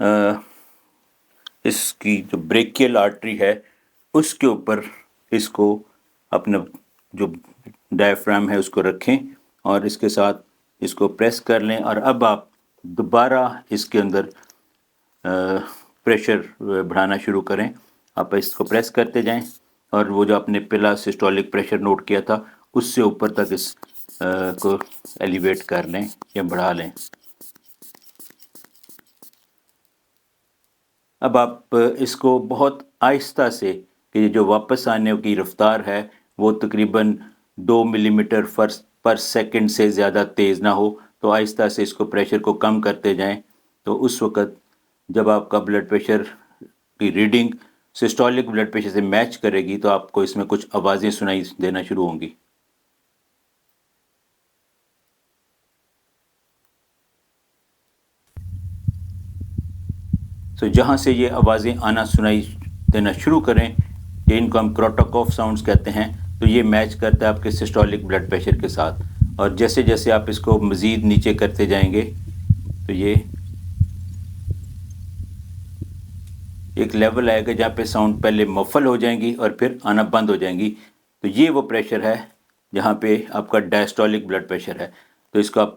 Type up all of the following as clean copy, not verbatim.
اس کی جو بریکیل آرٹری ہے اس کے اوپر اس کو اپنا جو ڈائفرام ہے اس کو رکھیں اور اس کے ساتھ اس کو پریس کر لیں، اور اب آپ دوبارہ اس کے اندر پریشر بڑھانا شروع کریں. آپ اس کو پریس کرتے جائیں اور وہ جو آپ نے پہلا سسٹولک پریشر نوٹ کیا تھا اس سے اوپر تک اس کو ایلیویٹ کر لیں یا بڑھا لیں. اب آپ اس کو بہت آہستہ سے، کہ یہ جو واپس آنے کی رفتار ہے وہ تقریباً 2 ملی میٹر پر سیکنڈ سے زیادہ تیز نہ ہو، تو آہستہ سے اس کو پریشر کو کم کرتے جائیں. تو اس وقت جب آپ کا بلڈ پریشر کی ریڈنگ سسٹولک بلڈ پریشر سے میچ کرے گی تو آپ کو اس میں کچھ آوازیں سنائی دینا شروع ہوں گی. تو جہاں سے یہ آوازیں آنا سنائی دینا شروع کریں، کہ ان کو ہم کروٹوکوف ساؤنڈز کہتے ہیں، تو یہ میچ کرتا ہے آپ کے سسٹولک بلڈ پریشر کے ساتھ. اور جیسے جیسے آپ اس کو مزید نیچے کرتے جائیں گے تو یہ ایک لیول آئے گا جہاں پہ ساؤنڈ پہلے مفل ہو جائیں گی اور پھر آنا بند ہو جائیں گی. تو یہ وہ پریشر ہے جہاں پہ آپ کا ڈائسٹولک بلڈ پریشر ہے. تو اس کو آپ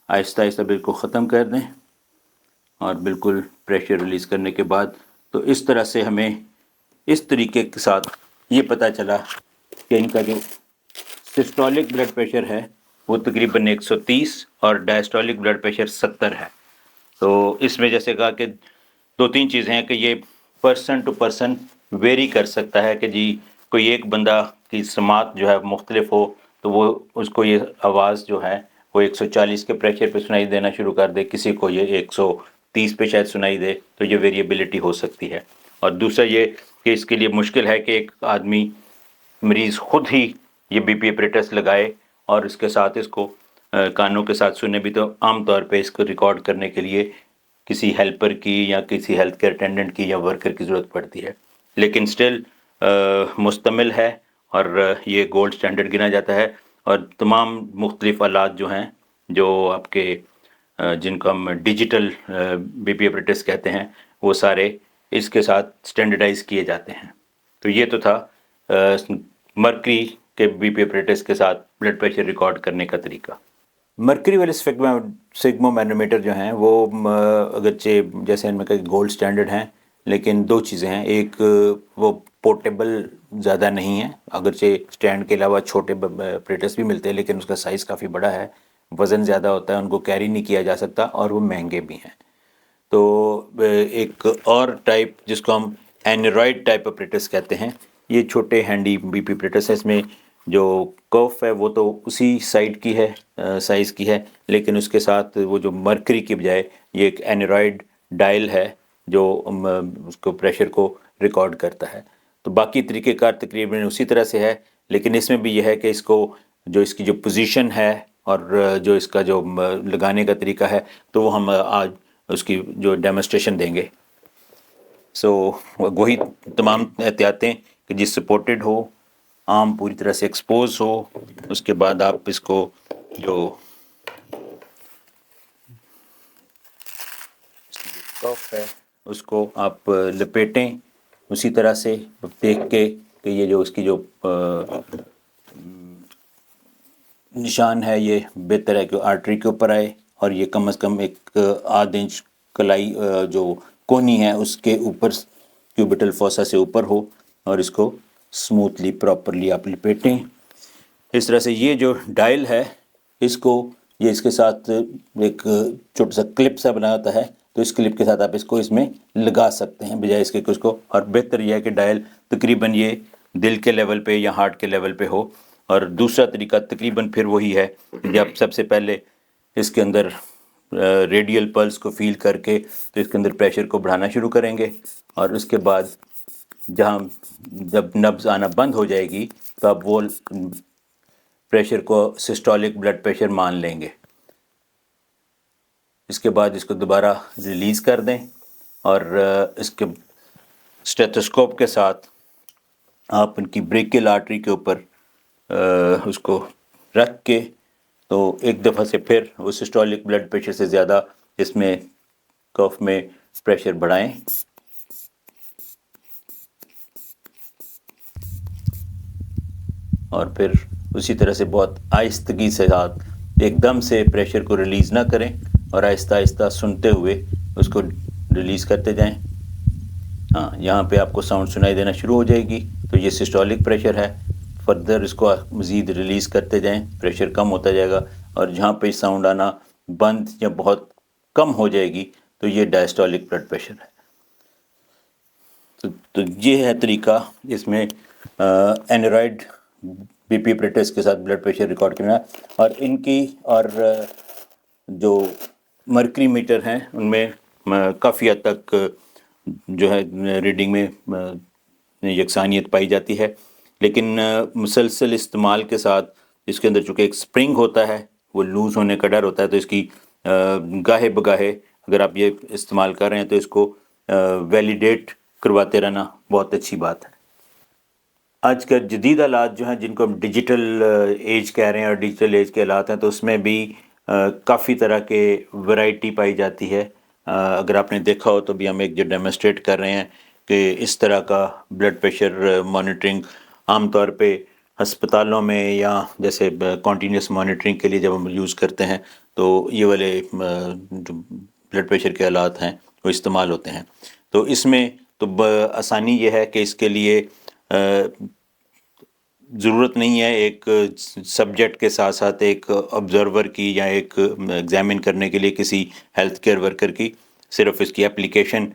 آہستہ آہستہ بالکل ختم کر دیں اور بالکل پریشر ریلیز کرنے کے بعد. تو اس طرح سے ہمیں اس طریقے کے ساتھ یہ پتہ چلا کہ ان کا جو سسٹولک بلڈ پریشر ہے وہ تقریباً 130 اور ڈائسٹولک بلڈ پریشر 70 ہے. تو اس میں جیسے کہا کہ 2-3 چیزیں ہیں کہ یہ پرسن ٹو پرسن ویری کر سکتا ہے، کہ جی کوئی ایک بندہ کی سماعت جو ہے مختلف ہو تو وہ اس کو یہ آواز جو ہے وہ 140 کے پریشر پہ سنائی دینا شروع کر دے، کسی کو یہ 130 پہ شاید سنائی دے. تو یہ ویریبلٹی ہو سکتی ہے. اور دوسرا یہ کہ اس کے لیے مشکل ہے کہ ایک آدمی مریض خود ہی یہ بی پی اپریٹس لگائے اور اس کے ساتھ اس کو کانوں کے ساتھ سنے بھی. تو عام طور پہ اس کو ریکارڈ کرنے کے لیے کسی ہیلپر کی یا کسی ہیلتھ کیئر اٹینڈنٹ کی یا ورکر کی ضرورت پڑتی ہے. لیکن سٹل مستمل ہے اور یہ گولڈ سٹینڈرڈ گنا جاتا ہے. اور تمام مختلف آلات جو ہیں جو آپ کے جن کو ہم ڈیجیٹل بی پی اپریٹس کہتے ہیں وہ سارے اس کے ساتھ سٹینڈرڈائز کیے جاتے ہیں. تو یہ تو تھا مرکری کے بی پی اپریٹس کے ساتھ بلڈ پریشر ریکارڈ کرنے کا طریقہ. مرکری والے سگمو مینومیٹر جو ہیں وہ اگرچہ جیسے ان میں کہ گولڈ سٹینڈرڈ ہیں، لیکن 2 چیزیں ہیں. ایک وہ پورٹیبل زیادہ نہیں ہے، اگرچہ سٹینڈ کے علاوہ چھوٹے اپریٹس بھی ملتے ہیں لیکن اس کا سائز کافی بڑا ہے، وزن زیادہ ہوتا ہے، ان کو کیری نہیں کیا جا سکتا اور وہ مہنگے بھی ہیں. تو ایک اور ٹائپ جس کو ہم اینورائڈ ٹائپ اپریٹس کہتے ہیں، یہ چھوٹے ہینڈی بی پی اپریٹس ہے. اس میں جو کرف ہے وہ تو اسی سائڈ کی ہے، سائز کی ہے، لیکن اس کے ساتھ وہ جو مرکری کی بجائے یہ ایک اینورائڈ ڈائل ہے جو اس کو پریشر کو ریکارڈ کرتا ہے. تو باقی طریقہ کار تقریباً اسی طرح سے ہے، لیکن اس میں بھی یہ ہے کہ اس کو جو اس کی جو پوزیشن ہے اور جو اس کا جو لگانے کا طریقہ ہے تو وہ ہم آج اس کی جو ڈیمونسٹریشن دیں گے. سو وہی تمام احتیاطیں کہ جس سپورٹڈ ہو، عام پوری طرح سے ایکسپوز ہو، اس کے بعد آپ اس کو جو کف ہے اس کو آپ لپیٹیں اسی طرح سے دیکھ کے کہ یہ جو اس کی جو نشان ہے یہ بہتر ہے کہ آرٹری کے اوپر آئے اور یہ کم از کم ایک آدھ انچ کلائی جو کونی ہے اس کے اوپر کیوبیٹل فوسا سے اوپر ہو، اور اس کو سموتھلی پراپرلی آپ لپیٹیں اس طرح سے. یہ جو ڈائل ہے اس کو یہ اس کے ساتھ ایک چھوٹا سا کلپ سا بنا ہوتا ہے، تو اس کلپ کے ساتھ آپ اس میں لگا سکتے ہیں بجائے اس کے کہ اس کو. اور بہتر یہ ہے کہ ڈائل تقریباً یہ دل کے لیول پہ یا ہارٹ کے لیول پہ ہو. اور دوسرا طریقہ تقریباً پھر وہی ہے کہ جب سب سے پہلے اس کے اندر ریڈیل پلس کو فیل کر کے تو اس کے اندر پریشر کو بڑھانا شروع کریں گے، اور اس کے بعد جب نبض آنا بند ہو جائے گی تو اب وہ پریشر کو سسٹولک بلڈ پریشر مان لیں گے. اس کے بعد اس کو دوبارہ ریلیز کر دیں اور اس کے اسٹیتھوسکوپ کے ساتھ آپ ان کی بریکیل آرٹری کے اوپر اس کو رکھ کے تو ایک دفعہ سے پھر وہ سسٹولک بلڈ پریشر سے زیادہ اس میں کف میں پریشر بڑھائیں اور پھر اسی طرح سے بہت آہستگی سے ساتھ ایک دم سے پریشر کو ریلیز نہ کریں اور آہستہ آہستہ سنتے ہوئے اس کو ریلیز کرتے جائیں. ہاں یہاں پہ آپ کو ساؤنڈ سنائی دینا شروع ہو جائے گی تو یہ سسٹولک پریشر ہے. فردر اس کو مزید ریلیز کرتے جائیں، پریشر کم ہوتا جائے گا اور جہاں پہ ساؤنڈ آنا بند یا بہت کم ہو جائے گی تو یہ ڈائسٹولک بلڈ پریشر ہے. تو یہ ہے طریقہ جس میں اینڈرائڈ بی پی پریٹس کے ساتھ بلڈ پریشر ریکارڈ کرنا. اور ان کی اور جو مرکری میٹر ہیں ان میں کافی حد تک جو ہے ریڈنگ میں یکسانیت پائی جاتی ہے، لیکن مسلسل استعمال کے ساتھ اس کے اندر چونکہ ایک سپرنگ ہوتا ہے وہ لوز ہونے کا ڈر ہوتا ہے، تو اس کی گاہے بگاہے اگر آپ یہ استعمال کر رہے ہیں تو اس کو ویلیڈیٹ کرواتے رہنا بہت اچھی بات ہے. آج کا جدید آلات جو ہیں جن کو ہم ڈیجیٹل ایج کہہ رہے ہیں اور ڈیجیٹل ایج کے آلات ہیں تو اس میں بھی کافی طرح کے ورائٹی پائی جاتی ہے. اگر آپ نے دیکھا ہو تو بھی ہم ایک جو ڈیمونسٹریٹ کر رہے ہیں کہ اس طرح کا بلڈ پریشر مانیٹرنگ عام طور پہ ہسپتالوں میں یا جیسے کنٹینیوس مانیٹرنگ کے لیے جب ہم یوز کرتے ہیں تو یہ والے جو بلڈ پریشر کے آلات ہیں وہ استعمال ہوتے ہیں. تو اس میں تو آسانی یہ ہے کہ اس کے لیے ضرورت نہیں ہے ایک سبجیکٹ کے ساتھ ساتھ ایک آبزرور کی یا ایک ایگزامن کرنے کے لیے کسی ہیلتھ کیئر ورکر کی. صرف اس کی اپلیکیشن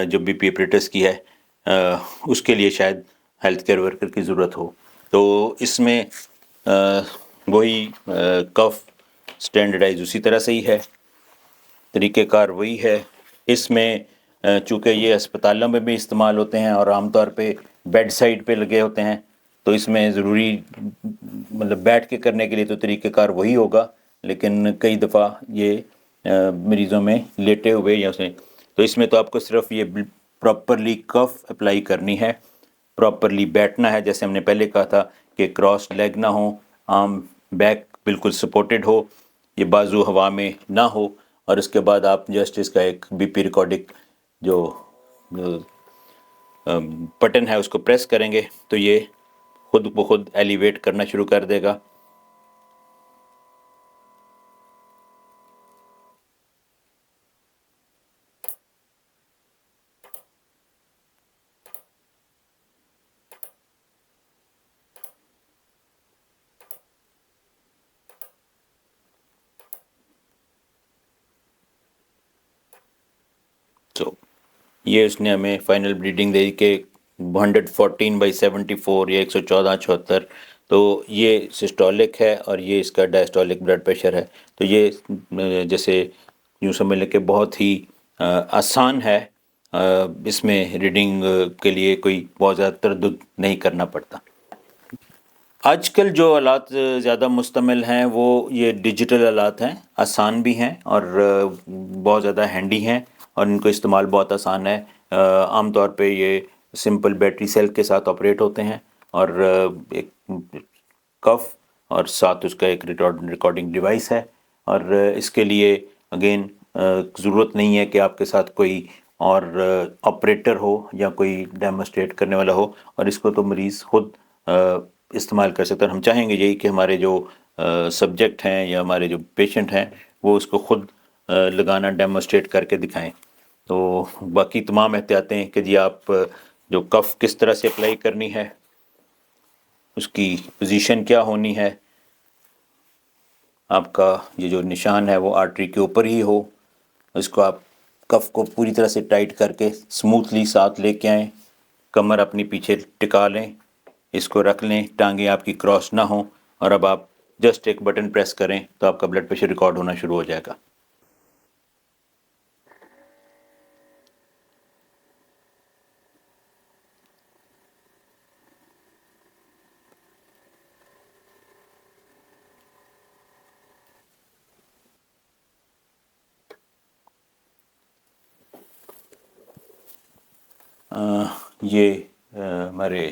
جو بی پی ایپریٹس کی ہے اس کے لیے شاید ہیلتھ کیئر ورکر کی ضرورت ہو. تو اس میں وہی کف سٹینڈرڈائز اسی طرح سے ہی ہے، طریقہ کار وہی ہے. اس میں چونکہ یہ اسپتالوں میں بھی استعمال ہوتے ہیں اور عام طور پہ بیڈ سائڈ پہ لگے ہوتے ہیں تو اس میں ضروری مطلب بیٹھ کے کرنے کے لیے تو طریقہ کار وہی ہوگا، لیکن کئی دفعہ یہ مریضوں میں لیٹے ہوئے یا اسے تو اس میں تو آپ کو صرف یہ پراپرلی کف اپلائی کرنی ہے، پراپرلی بیٹھنا ہے جیسے ہم نے پہلے کہا تھا کہ کراس لیگ نہ ہو، آرم بیک بالکل سپورٹڈ ہو، یہ بازو ہوا میں نہ ہو، اور اس کے بعد آپ جسٹ اس کا ایک بی پی ریکارڈنگ جو بٹن ہے اس کو پریس کریں گے تو یہ خود بخود ایلیویٹ کرنا شروع کر دے گا. تو یہ اس نے ہمیں فائنل بلیڈنگ دے کہ 114/74 یا 114/74، تو یہ سسٹولک ہے اور یہ اس کا ڈائسٹولک بلڈ پریشر ہے. تو یہ جیسے یوں سمجھ لیں کہ بہت ہی آسان ہے، اس میں ریڈنگ کے لیے کوئی بہت زیادہ تردد نہیں کرنا پڑتا. آج کل جو آلات زیادہ مستعمل ہیں وہ یہ ڈیجیٹل آلات ہیں، آسان بھی ہیں اور بہت زیادہ ہینڈی ہیں اور ان کو استعمال بہت آسان ہے. عام طور پہ یہ سمپل بیٹری سیل کے ساتھ آپریٹ ہوتے ہیں اور ایک کف اور ساتھ اس کا ایک ریکارڈنگ ڈیوائس ہے، اور اس کے لیے اگین ضرورت نہیں ہے کہ آپ کے ساتھ کوئی اور آپریٹر ہو یا کوئی ڈیمونسٹریٹ کرنے والا ہو، اور اس کو تو مریض خود استعمال کر سکتے ہیں. ہم چاہیں گے یہی کہ ہمارے جو سبجیکٹ ہیں یا ہمارے جو پیشنٹ ہیں وہ اس کو خود لگانا ڈیمونسٹریٹ کر کے دکھائیں. تو باقی تمام احتیاطیں کہ جی آپ جو کف کس طرح سے اپلائی کرنی ہے، اس کی پوزیشن کیا ہونی ہے، آپ کا یہ جو نشان ہے وہ آرٹری کے اوپر ہی ہو، اس کو آپ کف کو پوری طرح سے ٹائٹ کر کے سموتھلی ساتھ لے کے آئیں، کمر اپنی پیچھے ٹکا لیں، اس کو رکھ لیں، ٹانگیں آپ کی کراس نہ ہوں، اور اب آپ جسٹ ایک بٹن پریس کریں تو آپ کا بلڈ پریشر ریکارڈ ہونا شروع ہو جائے گا. یہ ہمارے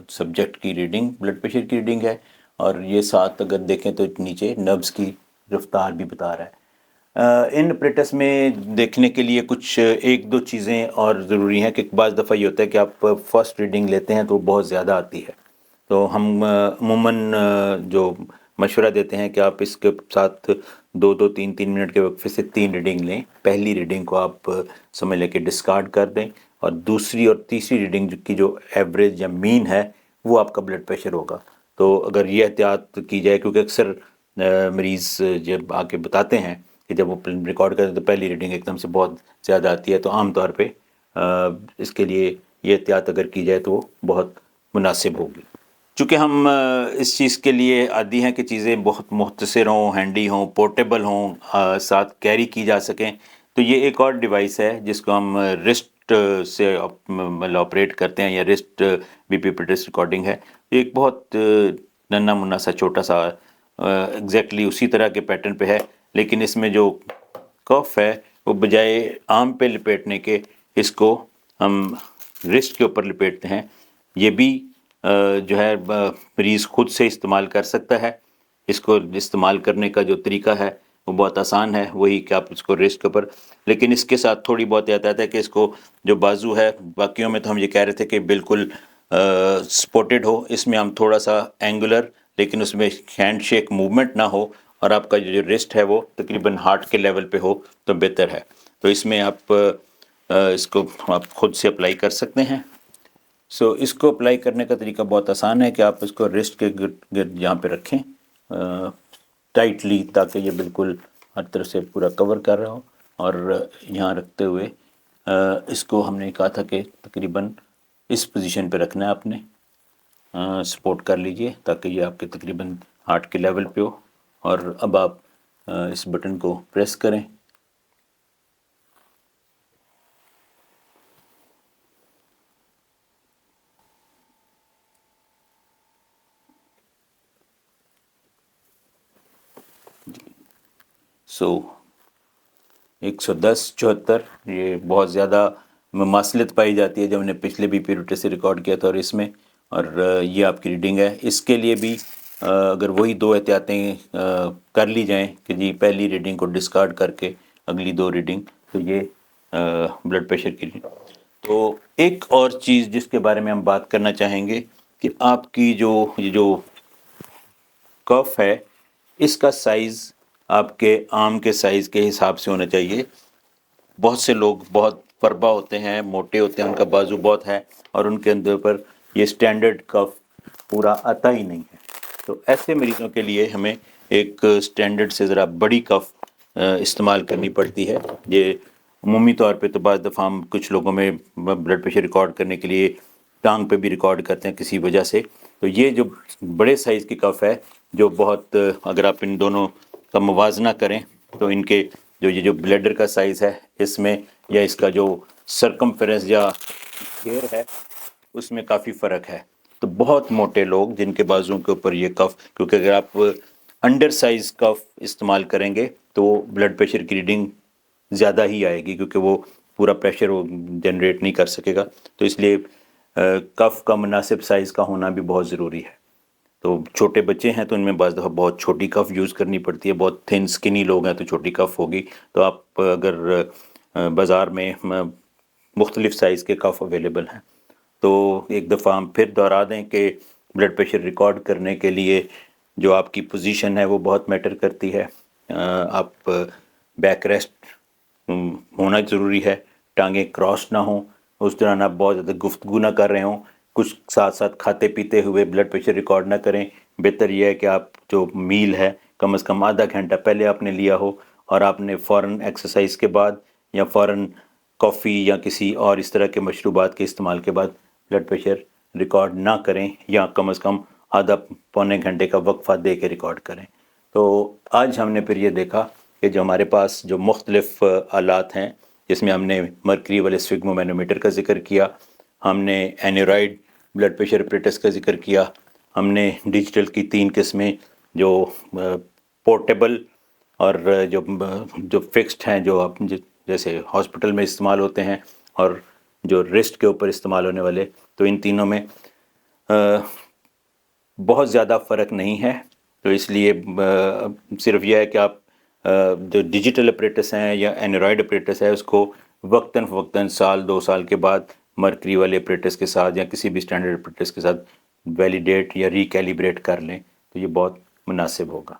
سبجیکٹ کی ریڈنگ بلڈ پریشر کی ریڈنگ ہے، اور یہ ساتھ اگر دیکھیں تو نیچے نبض کی رفتار بھی بتا رہا ہے. ان اپریٹس میں دیکھنے کے لیے کچھ ایک دو چیزیں اور ضروری ہیں کہ بعض دفعہ یہ ہوتا ہے کہ آپ فرسٹ ریڈنگ لیتے ہیں تو بہت زیادہ آتی ہے، تو ہم عموماً جو مشورہ دیتے ہیں کہ آپ اس کے ساتھ 2-3 منٹ کے وقفے سے 3 ریڈنگ لیں. پہلی ریڈنگ کو آپ سمجھ لیں کہ ڈسکارڈ کر دیں، اور دوسری اور تیسری ریڈنگ کی جو ایوریج یا مین ہے وہ آپ کا بلڈ پریشر ہوگا. تو اگر یہ احتیاط کی جائے، کیونکہ اکثر مریض جب آ کے بتاتے ہیں کہ جب وہ ریکارڈ کرتے ہیں تو پہلی ریڈنگ ایک دم سے بہت زیادہ آتی ہے، تو عام طور پہ اس کے لیے یہ احتیاط اگر کی جائے تو وہ بہت مناسب ہوگی. چونکہ ہم اس چیز کے لیے عادی ہیں کہ چیزیں بہت مختصر ہوں، ہینڈی ہوں، پورٹیبل ہوں، ساتھ کیری کی جا سکیں، تو یہ ایک اور ڈیوائس ہے جس کو ہم رسٹ سے آپریٹ کرتے ہیں، یا رسٹ بی پی پریٹس ریکارڈنگ ہے. ایک بہت ننھا منا سا چھوٹا سا ایگزیکٹلی اسی طرح کے پیٹرن پہ ہے، لیکن اس میں جو کف ہے وہ بجائے آم پہ لپیٹنے کے اس کو ہم رسٹ کے اوپر لپیٹتے ہیں. یہ بھی جو ہے مریض خود سے استعمال کر سکتا ہے. اس کو استعمال کرنے کا جو طریقہ ہے وہ بہت آسان ہے، وہی کہ آپ اس کو رسٹ کے اوپر، لیکن اس کے ساتھ تھوڑی بہت احتیاط ہے کہ اس کو جو بازو ہے، باقیوں میں تو ہم یہ کہہ رہے تھے کہ بالکل سپورٹڈ ہو، اس میں ہم تھوڑا سا اینگولر، لیکن اس میں ہینڈ شیک موومنٹ نہ ہو، اور آپ کا جو رسٹ ہے وہ تقریباً ہارٹ کے لیول پہ ہو تو بہتر ہے. تو اس میں آپ اس کو آپ خود سے اپلائی کر سکتے ہیں. اس کو اپلائی کرنے کا طریقہ بہت آسان ہے کہ آپ اس کو رسٹ کے گرد یہاں پہ رکھیں ٹائٹلی، تاکہ یہ بالکل ہر طرف سے پورا کور کر رہا ہو، اور یہاں رکھتے ہوئے اس کو ہم نے کہا تھا کہ تقریباً اس پوزیشن پہ رکھنا ہے آپ نے. سپورٹ کر لیجئے تاکہ یہ آپ کے تقریباً ہارٹ کے لیول پہ ہو، اور اب آپ اس بٹن کو پریس کریں. سو 110-74، یہ بہت زیادہ مماثلت پائی جاتی ہے جب ہم نے پچھلے بی پی روٹے سے ریکارڈ کیا تھا اور اس میں، اور یہ آپ کی ریڈنگ ہے. اس کے لیے بھی اگر وہی دو احتیاطیں کر لی جائیں کہ جی پہلی ریڈنگ کو ڈسکارڈ کر کے اگلی دو ریڈنگ، تو یہ بلڈ پریشر کی. تو ایک اور چیز جس کے بارے میں ہم بات کرنا چاہیں گے کہ آپ کی یہ جو کف ہے، اس کا سائز آپ کے آم کے سائز کے حساب سے ہونا چاہیے. بہت سے لوگ بہت فربا ہوتے ہیں، موٹے ہوتے ہیں، ان کا بازو بہت ہے، اور ان کے اندر پر یہ سٹینڈرڈ کف پورا آتا ہی نہیں ہے. تو ایسے مریضوں کے لیے ہمیں ایک سٹینڈرڈ سے ذرا بڑی کف استعمال کرنی پڑتی ہے. یہ عمومی طور پہ تو بعض دفعہ ہم کچھ لوگوں میں بلڈ پریشر ریکارڈ کرنے کے لیے ٹانگ پہ بھی ریکارڈ کرتے ہیں کسی وجہ سے. تو یہ جو بڑے سائز کی کف ہے، جو بہت اگر آپ ان دونوں کا موازنہ کریں تو ان کے یہ جو بلیڈر کا سائز ہے اس میں، یا اس کا جو سرکمفرنس یا گھیر ہے، اس میں کافی فرق ہے. تو بہت موٹے لوگ جن کے بازوؤں کے اوپر یہ کف، کیونکہ اگر آپ انڈر سائز کف استعمال کریں گے تو بلڈ پریشر کی ریڈنگ زیادہ ہی آئے گی، کیونکہ وہ پورا پریشر وہ جنریٹ نہیں کر سکے گا. تو اس لیے کف کا مناسب سائز کا ہونا بھی بہت ضروری ہے. تو چھوٹے بچے ہیں تو ان میں بعض دفعہ بہت چھوٹی کف یوز کرنی پڑتی ہے، بہت تھن سکنی لوگ ہیں تو چھوٹی کف ہوگی. تو آپ اگر بازار میں مختلف سائز کے کف اویلیبل ہیں، تو ایک دفعہ ہم پھر دہرا دیں کہ بلڈ پریشر ریکارڈ کرنے کے لیے جو آپ کی پوزیشن ہے وہ بہت میٹر کرتی ہے. آپ بیک ریسٹ ہونا ضروری ہے، ٹانگیں کراس نہ ہوں، اس دوران آپ بہت زیادہ گفتگو نہ کر رہے ہوں، کچھ ساتھ ساتھ کھاتے پیتے ہوئے بلڈ پریشر ریکارڈ نہ کریں. بہتر یہ ہے کہ آپ جو میل ہے کم از کم آدھا گھنٹہ پہلے آپ نے لیا ہو، اور آپ نے فوراً ایکسرسائز کے بعد یا فوراً کافی یا کسی اور اس طرح کے مشروبات کے استعمال کے بعد بلڈ پریشر ریکارڈ نہ کریں، یا کم از کم آدھا پونے گھنٹے کا وقفہ دے کے ریکارڈ کریں. تو آج ہم نے پھر یہ دیکھا کہ جو ہمارے پاس جو مختلف آلات ہیں، جس میں ہم نے مرکری والے سفگمومینومیٹر کا ذکر کیا، ہم نے اینورائڈ بلڈ پریشر اپریٹس کا ذکر کیا، ہم نے ڈیجیٹل کی 3 قسمیں جو پورٹیبل اور جو فکسڈ ہیں، جو آپ جیسے ہاسپٹل میں استعمال ہوتے ہیں، اور جو رسٹ کے اوپر استعمال ہونے والے، تو ان تینوں میں بہت زیادہ فرق نہیں ہے. تو اس لیے صرف یہ ہے کہ آپ جو ڈیجیٹل اپریٹس ہیں یا اینڈرائڈ اپریٹس ہے اس کو وقتاً فوقتاً سال 2 سال کے بعد مرکری والے اپریٹس کے ساتھ یا کسی بھی اسٹینڈرڈ اپریٹس کے ساتھ ویلیڈیٹ یا ریکیلیبریٹ کر لیں تو یہ بہت مناسب ہوگا.